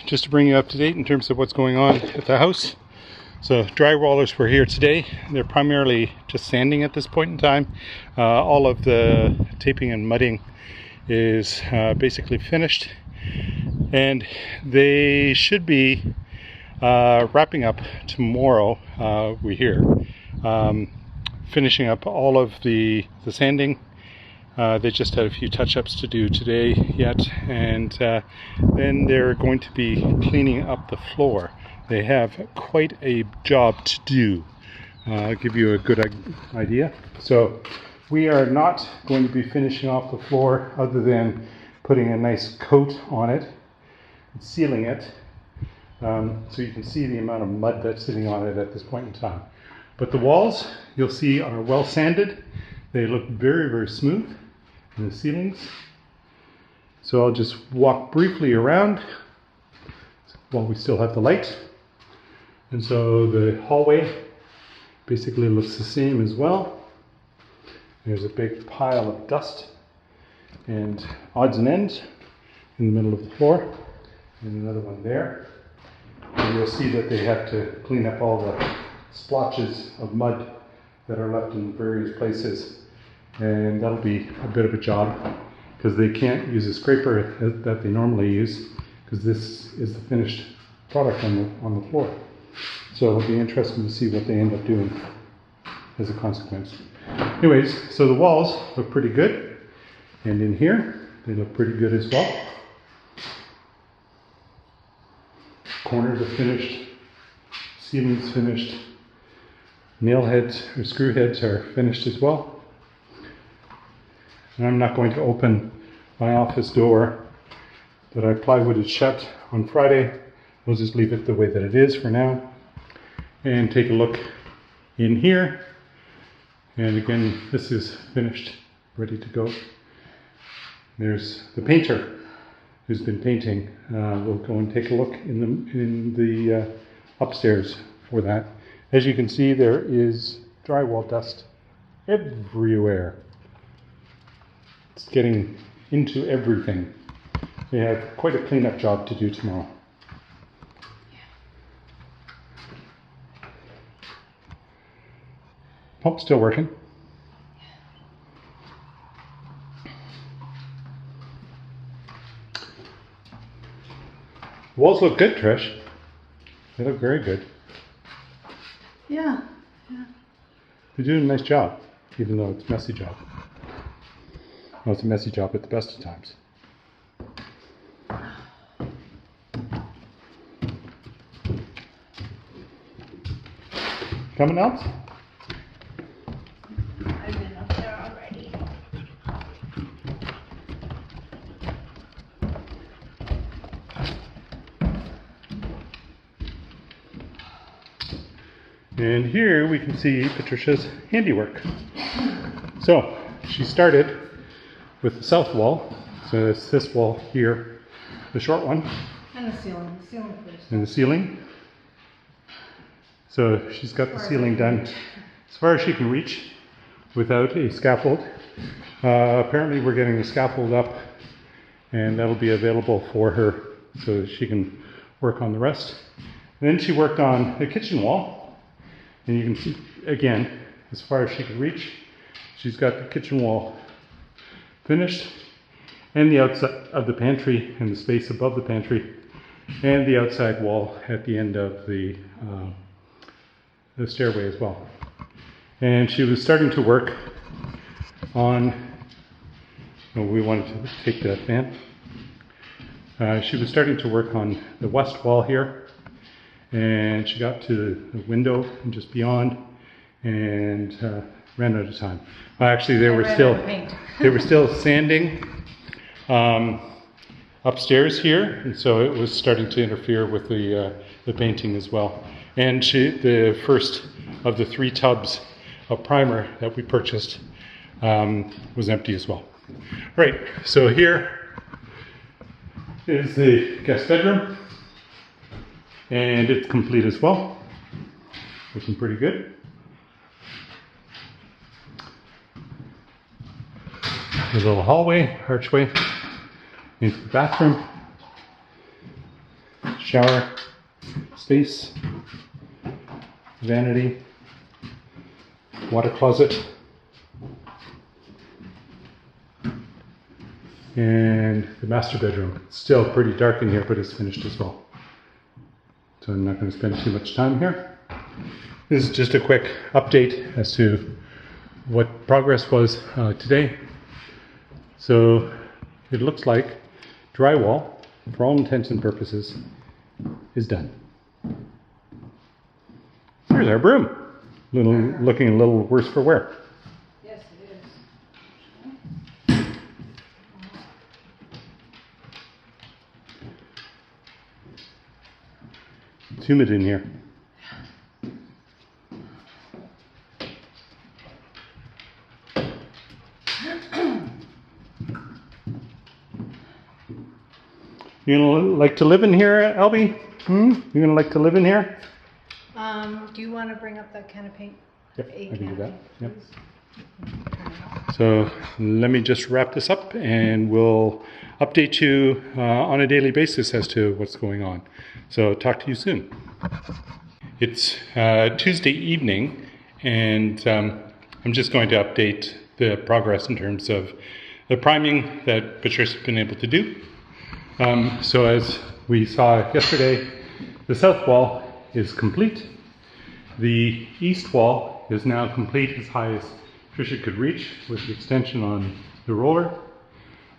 just to bring you up to date in terms of what's going on at the house. So drywallers were here today. They're primarily just sanding at this point in time. All of the taping and mudding is basically finished, and they should be wrapping up tomorrow, we hear. Finishing up all of the sanding. They just had a few touch-ups to do today yet, and then they're going to be cleaning up the floor. They have quite a job to do. I'll give you a good idea. So we are not going to be finishing off the floor other than putting a nice coat on it and sealing it, so you can see the amount of mud that's sitting on it at this point in time. But the walls, you'll see, are well sanded. They look very, very smooth. And the ceilings. So I'll just walk briefly around while we still have the light. And so the hallway basically looks the same as well. There's a big pile of dust and odds and ends in the middle of the floor, and another one there. And you'll see that they have to clean up all the splotches of mud that are left in various places. And that'll be a bit of a job because they can't use a scraper that they normally use, because this is the finished product on the floor. So it'll be interesting to see what they end up doing as a consequence. Anyways, so the walls look pretty good, and in here they look pretty good as well. Corners are finished, ceilings finished, nail heads or screw heads are finished as well. And I'm not going to open my office door that I plywooded shut on Friday. We'll just leave it the way that it is for now and take a look in here. And again, this is finished, ready to go. There's the painter who's been painting. We'll go and take a look in the upstairs for that. As you can see, there is drywall dust everywhere. It's getting into everything. They have quite a cleanup job to do tomorrow. Pump still working. Walls look good, Trish. They look very good. Yeah. They're doing a nice job, even though it's a messy job. Well, it's a messy job at the best of times. Coming else? I've been up there already. And here we can see Patricia's handiwork. So she started with the south wall, so it's this wall here, the short one, And the ceiling first. and the ceiling. So she's got the ceiling done as far as she can reach without a scaffold. Apparently we're getting the scaffold up, and that'll be available for her so that she can work on the rest. And then she worked on the kitchen wall, and you can see again, as far as she can reach, she's got the kitchen wall finished, and the outside of the pantry and the space above the pantry, and the outside wall at the end of the stairway as well. And she was starting to work on, we wanted to take that fan. She was starting to work on the west wall here, and she got to the window and just beyond, and ran out of time. Actually, they were still sanding upstairs here, and so it was starting to interfere with the painting as well. And the first of the 3 tubs of primer that we purchased was empty as well. Right, so here is the guest bedroom, and it's complete as well. Looking pretty good. A little hallway, archway into the bathroom. shower space, vanity, water closet, and the master bedroom. It's still pretty dark in here, but it's finished as well. So I'm not going to spend too much time here. This is just a quick update as to what progress was today. So it looks like drywall, for all intents and purposes, is done. There's our broom. Looking a little worse for wear. Yes, it is. It's humid in here. You gonna like to live in here, Albie? You gonna like to live in here? Do you want to bring up that can of paint? Yep, A I can do can that. of Yep. paint, please? So let me just wrap this up, and we'll update you on a daily basis as to what's going on. So talk to you soon. It's Tuesday evening, and I'm just going to update the progress in terms of the priming that Patricia's been able to do. So as we saw yesterday, the south wall is complete. The east wall is now complete as high as Tricia could reach with the extension on the roller.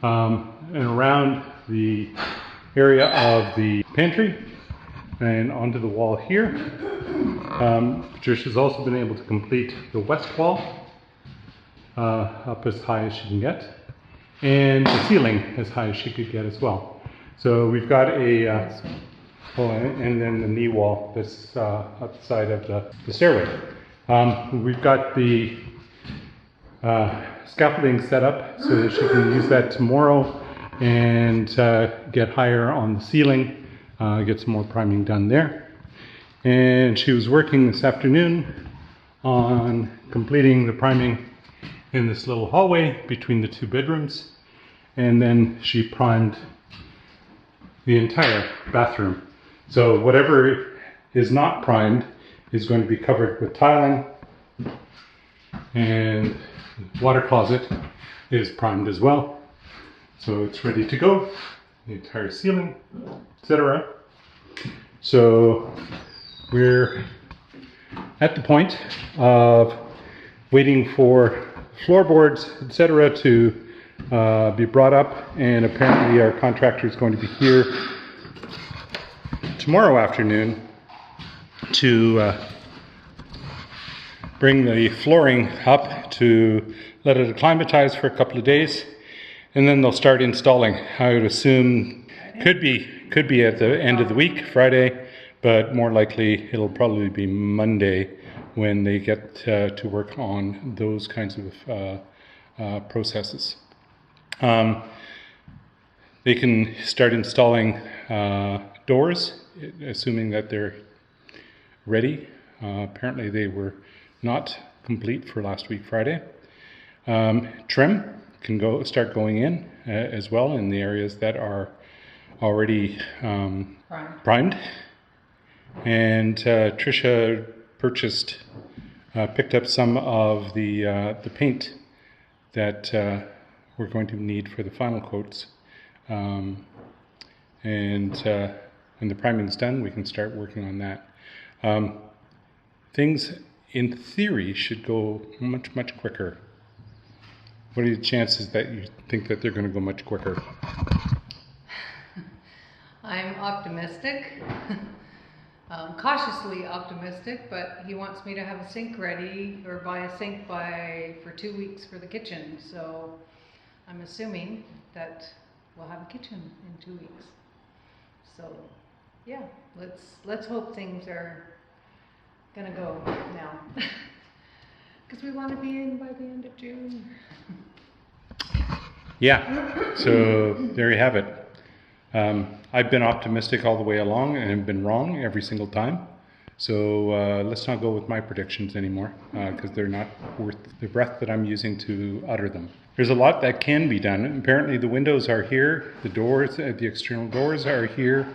And around the area of the pantry and onto the wall here. Patricia's also been able to complete the west wall up as high as she can get, and the ceiling as high as she could get as well. So we've got a, and then the knee wall that's outside of the stairway. We've got the scaffolding set up so that she can use that tomorrow and get higher on the ceiling, get some more priming done there. And she was working this afternoon on completing the priming in this little hallway between the two bedrooms, and then she primed the entire bathroom. So whatever is not primed is going to be covered with tiling, and the water closet is primed as well. So it's ready to go, the entire ceiling, etc. So we're at the point of waiting for floorboards, etc. to be brought up, and apparently our contractor is going to be here tomorrow afternoon to bring the flooring up to let it acclimatize for a couple of days, and then they'll start installing. I would assume could be at the end of the week, Friday, but more likely it'll probably be Monday when they get to work on those kinds of processes. They can start installing doors, assuming that they're ready. Apparently they were not complete for last week Friday. Trim can start going in as well in the areas that are already primed. And Tricia picked up some of the paint that we're going to need for the final coats. And when the priming's done, we can start working on that. Things in theory should go much quicker. What are the chances that you think that they're going to go much quicker? I'm optimistic, cautiously optimistic, but he wants me to have a sink ready or buy a sink for 2 weeks for the kitchen. So I'm assuming that we'll have a kitchen in 2 weeks. So yeah, let's hope things are gonna go now, because we want to be in by the end of June. Yeah, so there you have it. I've been optimistic all the way along and have been wrong every single time. So let's not go with my predictions anymore, because they're not worth the breath that I'm using to utter them. There's a lot that can be done. Apparently the windows are here, the doors, the external doors are here.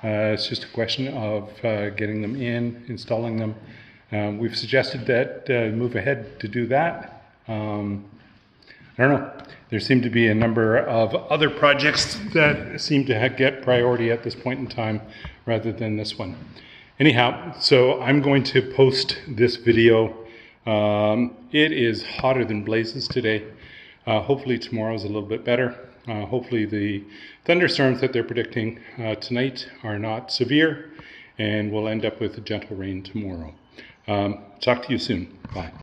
It's just a question of getting them in, installing them. We've suggested that move ahead to do that. I don't know. There seem to be a number of other projects that seem to get priority at this point in time rather than this one. Anyhow, so I'm going to post this video. It is hotter than blazes today. Hopefully tomorrow is a little bit better. Hopefully the thunderstorms that they're predicting tonight are not severe, and we'll end up with a gentle rain tomorrow. Talk to you soon. Bye.